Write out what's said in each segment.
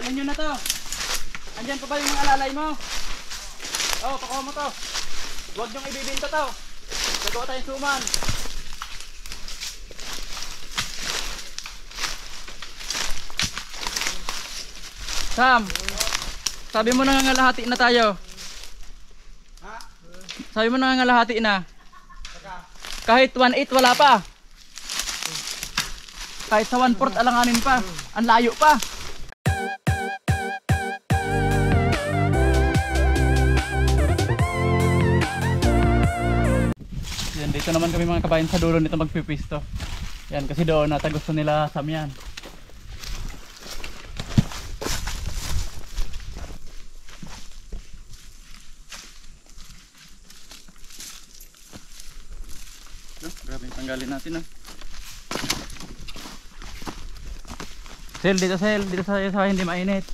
Dalhin nyo na to. Andyan pa ba yung mga alalay mo? Oh, pakuha mo to. Huwag nyong ibibinta to. Gagawa tayong suman. Sam, sabi mo nangangalahati na tayo. Ha? Sabi mo nangangalahati na. Kahit 1/8 wala pa. Kahit sa 1/4 alanganin pa. Ang layo pa. Yan, dito naman kami mga kabayan sa dulo nito magpipisto. Yan, kasi doon nata gusto nila samyan. Grabe yung tanggalin natin Sel, dito sa hindi mainit.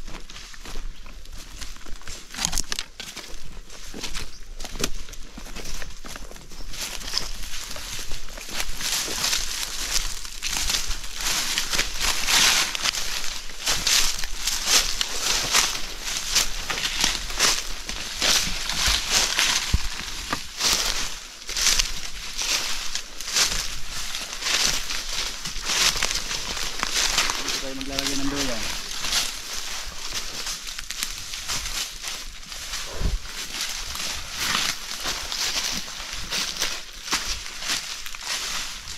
Maglalagay ng doyan.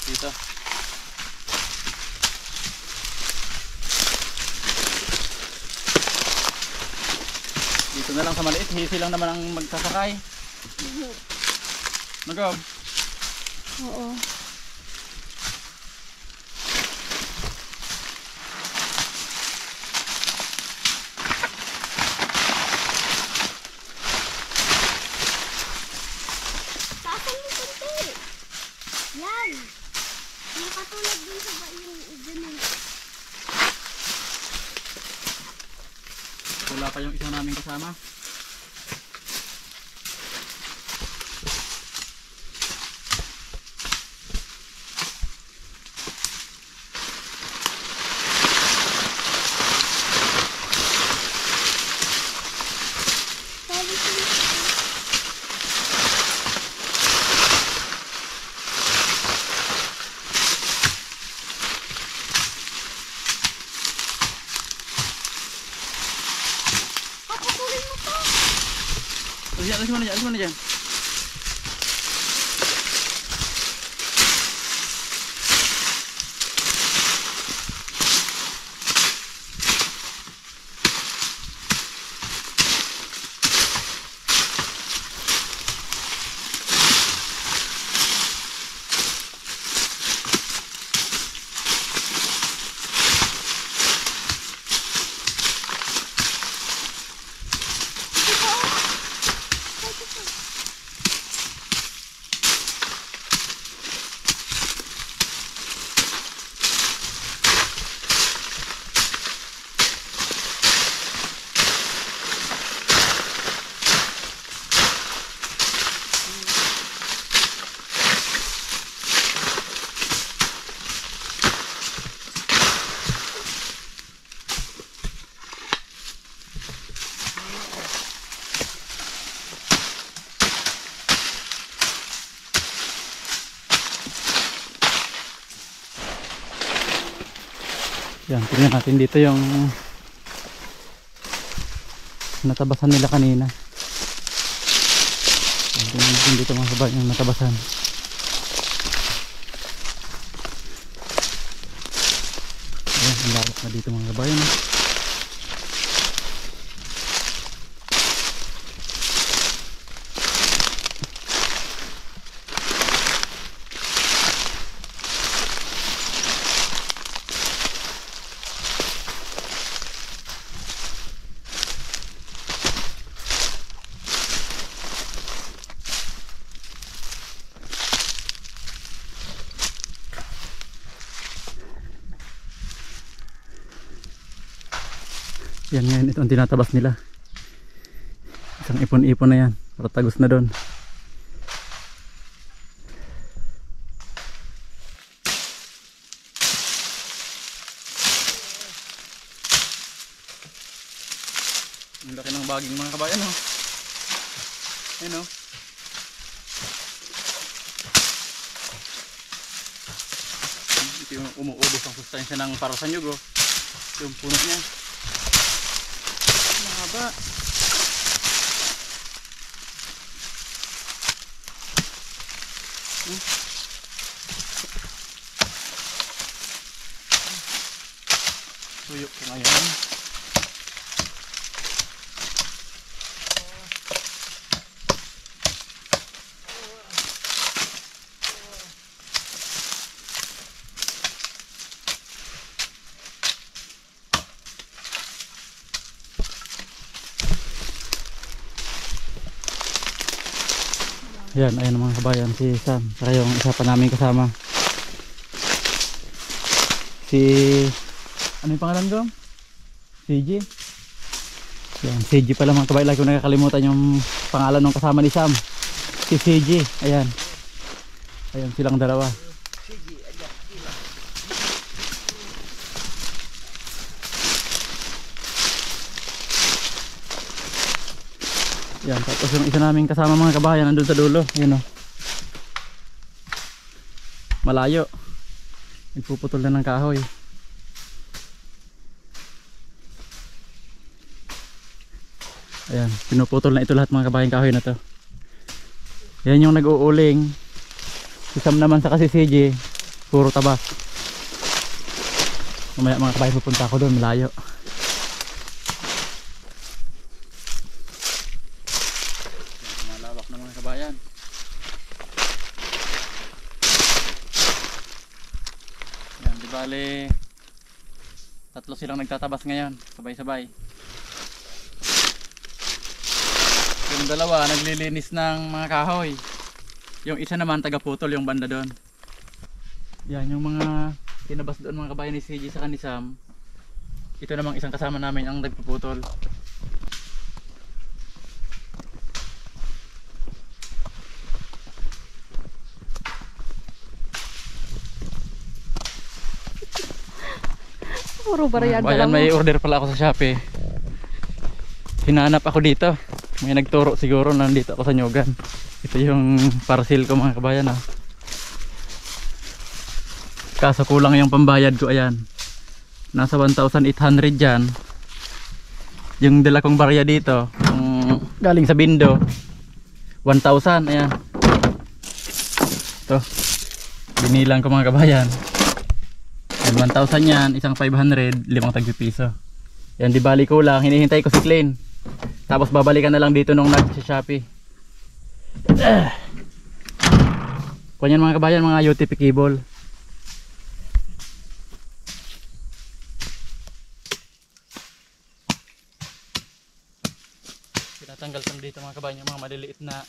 Dito. Dito na lang sa maliit, hisi lang naman ang magsasakay. Nagaw? Oo. Yan. Yung katulad dun sa yung ganun. Wala pa yung isa namin kasama. Alis mo na dyan. Yan, tingnan natin dito yung natabasan nila kanina. Yan, tingnan natin dito mga kabayan yung natabasan. Yan, ang lawak na dito mga kabayan. Yan ngayon, ito ang tinatabas nila. Isang ipon-ipon na yan para tagos na doon. Ang laki ng baging mga kabayan, oh. Ayan, oh. Ito yung umuubos ang sustansya ng para sa nyug, oh. Yung puno niya. Mahaba. Tuyok ko ngayon. Yan, ayun mga kabayan, si Sam, saka yung isa pa namin kasama. Si, ano yung pangalan ko? CG. Yan, CG pala mga kabayan, lagi ko nakakalimutan yung pangalan ng kasama ni Sam. Si CG, ayan. Ayan silang dalawa. Yan, tapos yung isa naming kasama mga kabayan nandun sa dulo, yun o. Malayo. Nagpuputol na ng kahoy. Ayan, pinuputol na ito lahat mga kabayan kahoy na to. Yan yung nag-uuling. Si Sam naman sa kasi CJ, puro tabas. Mamaya mga kabayan pupunta ako doon, malayo. Kabayan. Yan, di bale tatlo silang nagtatabas ngayon, sabay-sabay. Yung dalawa naglilinis ng mga kahoy. Yung isa naman taga-putol yung banda doon. Yan yung mga tinabas doon mga kabayan ni CJ sa ni Sam. Ito namang isang kasama namin ang nagpuputol. Puro barayada Bayan, lang. may order pala ako sa Shopee. Hinanap ako dito. May nagturo siguro, nandito ako sa Nyugan. Ito yung parcel ko mga kabayan, ah. Kaso kulang yung pambayad ko, ayan. Nasa 1,800 dyan. Yung dala kong barya dito, galing sa Bindo, 1,000, ayan. Ito, binilang ko mga kabayan. 1,000 yan, isang 500, 5 tagpipiso. Yan, di bali ko lang, hinihintay ko si Klein. Tapos babalikan na lang dito nung nag sa Shopee. Kunyan mga kabayan, mga UTP cable. Tinatanggal ko dito mga kabayan yung mga maliliit na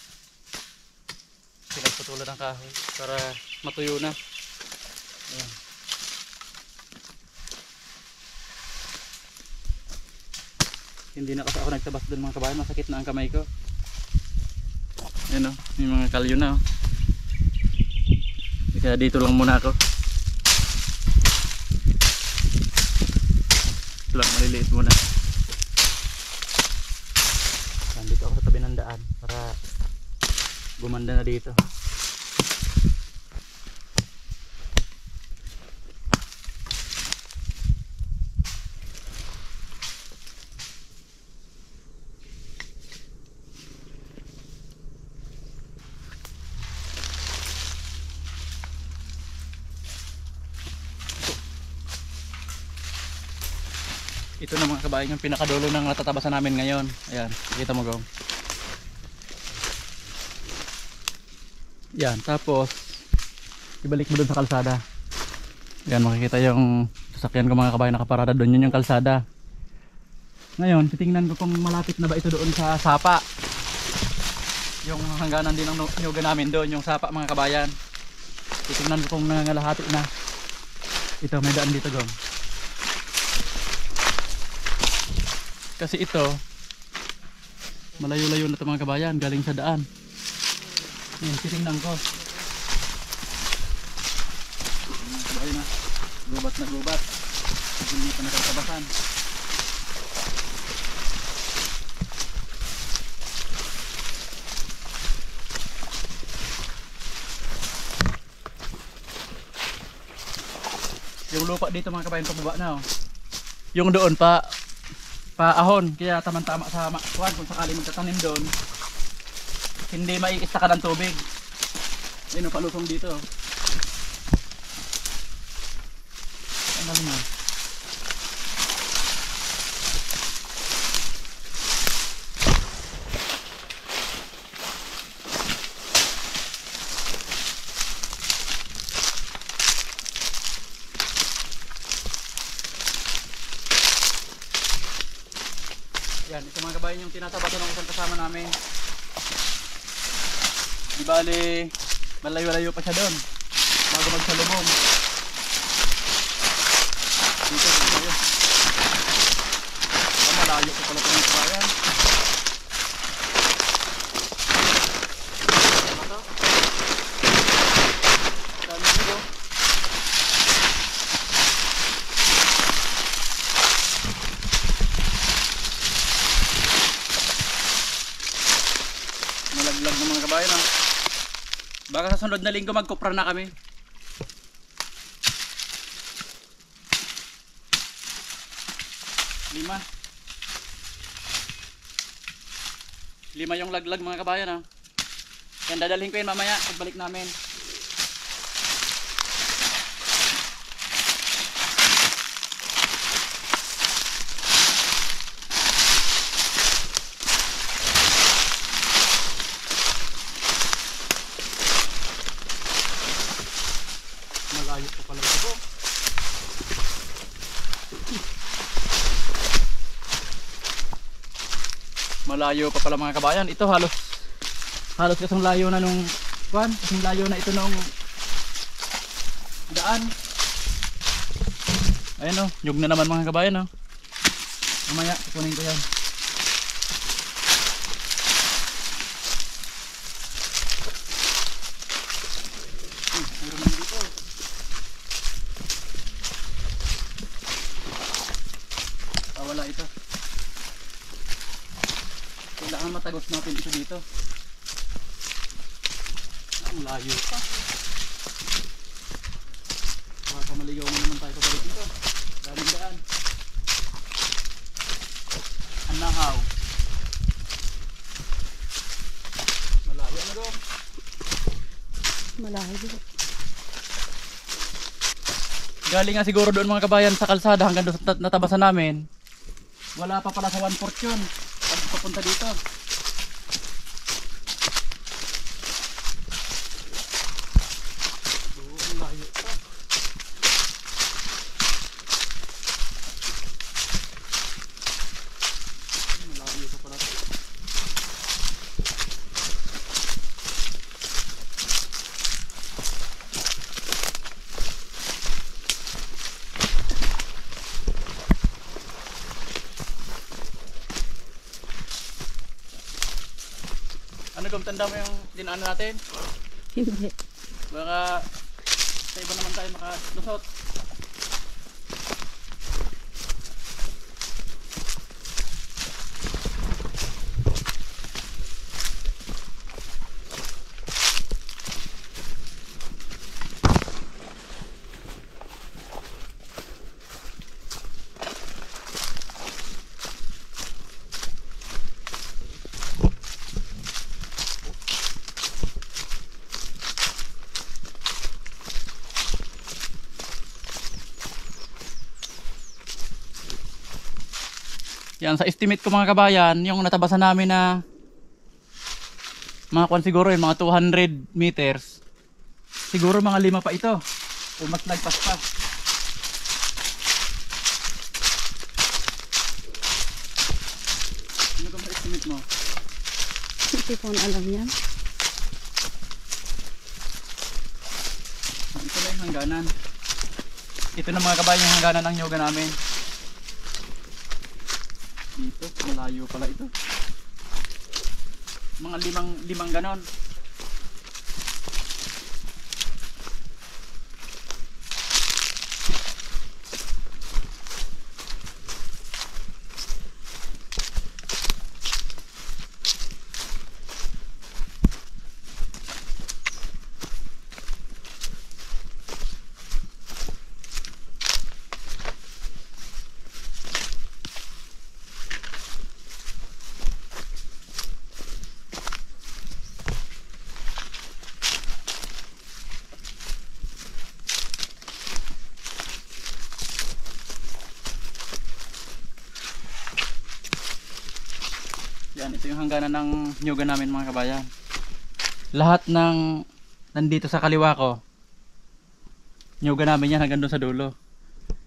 pinagputulan ng kahoy para matuyo na. Ayan. Hindi na kasi ako nagtabas doon mga kabayan, masakit na ang kamay ko. Ayan o, may mga kalyo na o. Kaya dito lang muna ako. Ito lang, maliliit muna. Dito ako sa tabi ng daan para gumanda na dito. Ito na mga kabayan yung pinakadulo ng natatabasan namin ngayon. Ayan, kita mo gawin. Yan, tapos ibalik mo dun sa kalsada. Yan, makikita yung sasakyan ko mga kabayan nakaparada doon. Yun yung kalsada. Ngayon, titingnan ko kung malapit na ba ito doon sa sapa. Yung hangganan din ng nyuga namin doon, yung sapa mga kabayan. Titingnan ko kung nangangalahati na. Ito, may daan dito gawin. Kasi ito malayo-layo na ito mga kabayan, galing sa daan. Yan, titingnan ko. Mga kabayan na, gubat na gubat. Hindi pa nakatabasan. Yung lupa dito mga kabayan pababa na oh. Yung doon pa ahon, kaya tamang-tama sa kuwan kung sakali magtatanim doon. Hindi maiistakan ng tubig. Ayun oh, palusong dito. Ano na? Yan, ito mga kabayan yung tinatabatan ng isang kasama namin. Di bali, malayo-layo pa siya doon bago magsalubong. Dito tayo. Malayo pa pala ito mga kabayan. Dami dito. Malaglag ng mga kabayan ah. Baka sa sunod na linggo magkupra na kami. Lima yung laglag mga kabayan ah. Yan dadalhin ko yun mamaya pagbalik namin. Malayo pa pala ito. Malayo pa pala mga kabayan. Ito halos kasing layo na nung kasing layo na ito nung daan. Ayan oh, nyug na naman mga kabayan oh. Mamaya kukunin ko yan. Meron naman dito. Wala ito. Kailangan matagos natin ito dito. Ang layo pa. Baka maligaw mo naman tayo pabalik dito. Daming daan. Anahaw. Malayo na doon. Malayo. Galing nga siguro doon mga kabayan sa kalsada hanggang doon sa natabasan namin. Wala pa pala sa 1/4 yun. Pag papunta dito. Layo pa. Malayo pa pala. Ano kung tanda mo yung dinaan natin? Hindi. Baka sa iba naman tayo makalusot. Yan, sa estimate ko mga kabayan, yung natabasan namin na mga kwan siguro yung mga 200 meters. Siguro mga 5 pa ito. O mas lagpas pa. Ano ka ba estimate mo? Hindi ko na alam yan. Ito lang yung hangganan. Ito na mga kabayan yung hangganan ng yoga namin. Dito, malayo pala ito. Mga limang ganon. Yan, ito yung hangganan ng nyugan namin mga kabayan. Lahat ng nandito sa kaliwa ko, nyugan namin yan hanggang doon sa dulo.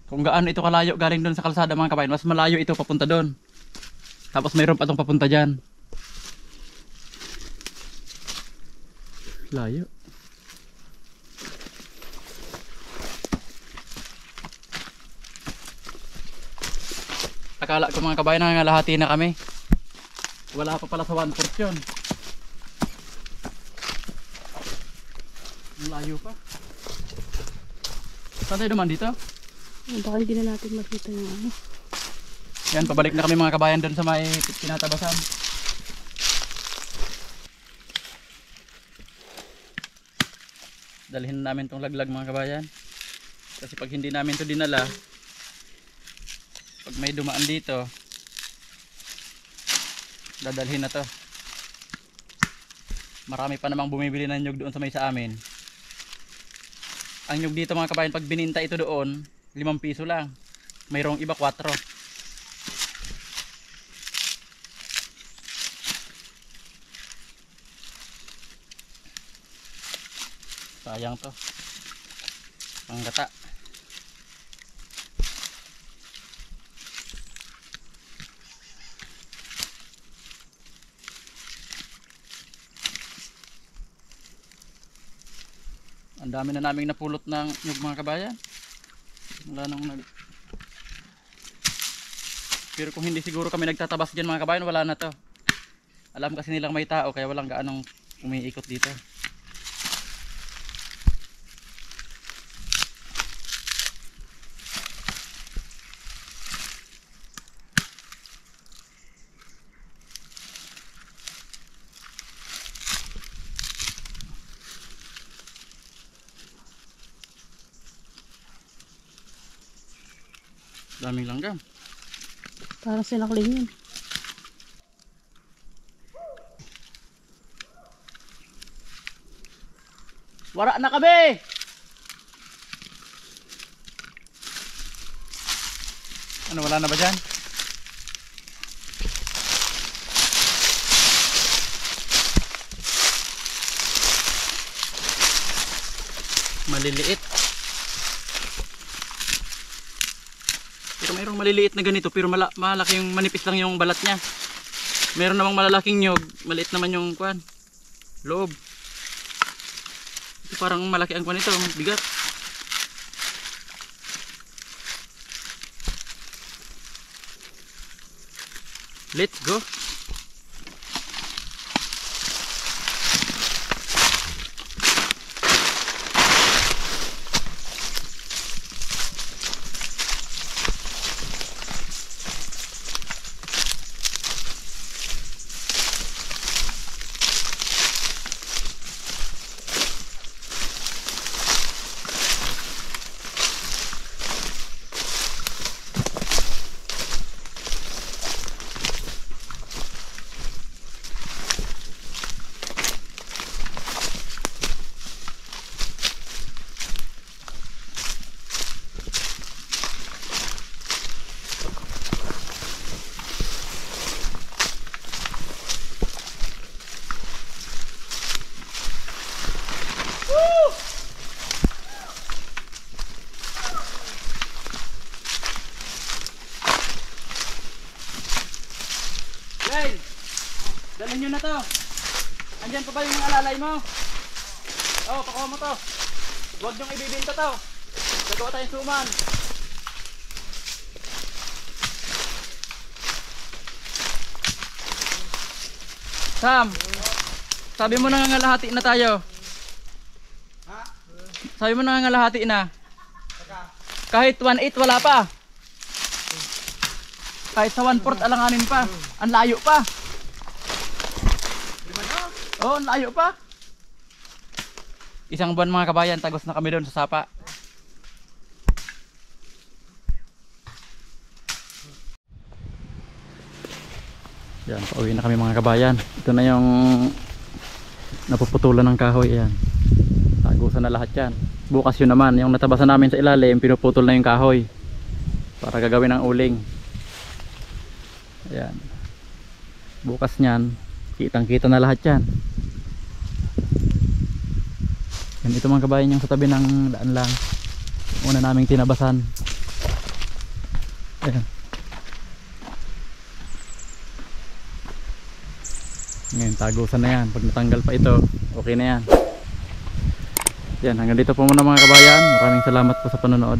Kung gaano ito kalayo galing doon sa kalsada mga kabayan, mas malayo ito papunta doon. Tapos mayroon pa itong papunta dyan. Layo. Akala ko mga kabayan nangangalahati na kami. Wala pa pala sa 1/4 yun. Ang layo pa. Saan tayo duman dito? Baka hindi na natin makita yung ano. Yan, pabalik na kami mga kabayan doon sa may tinatabasan. Dalhin namin tong laglag mga kabayan. Kasi pag hindi namin to dinala, pag may dumaan dito, dadalhin na to. Marami pa namang bumibili ng nyug doon sa may sa amin. Ang nyug dito mga kabayan, pag bininta ito doon, 5 piso lang. Mayroong iba 4. Sayang to. Ang gata. Ang dami na naming napulot ng nyug mga kabayan. Wala nang Pero kung hindi siguro kami nagtatabas dyan mga kabayan, wala na to. Alam kasi nilang may tao kaya walang gaanong umiikot dito. Daming langgam. Para sinakling yun. Wara na kami! Ano, wala na ba dyan? Maliliit. Pero mayroong maliliit na ganito pero malaki yung manipis lang yung balat niya. Meron namang malalaking nyog, maliit naman yung kwan. Loob. Ito parang malaki ang kwan nito, bigat. Let's go. Guys, dalhin nyo na to. Andyan pa ba yung alalay mo? Oh, pakuha mo to. Huwag nyong ibibinta to. Gagawa tayong suman. Sam, sabi mo nangangalahati na tayo. Sabi mo nangangalahati na. Kahit 1/8 wala pa. Kahit sa 1/4 alanganin pa. Ang layo pa. Oh, ang layo pa. Isang buwan mga kabayan, tagos na kami doon sa sapa. Yan, pauwi na kami mga kabayan. Ito na yung napuputulan ng kahoy. Yan. Tagusan na lahat yan. Bukas yun naman, yung natabasan namin sa ilalim, pinuputol na yung kahoy para gagawin ng uling. Ayan. Bukas niyan, kitang kita na lahat yan. Yan, ito mga kabayan yung sa tabi ng daan lang. Una naming tinabasan. Ayan. Ngayon tagusan na yan. Pag natanggal pa ito, okay na yan. Yan, hanggang dito po muna mga kabayan. Maraming salamat po sa panonood.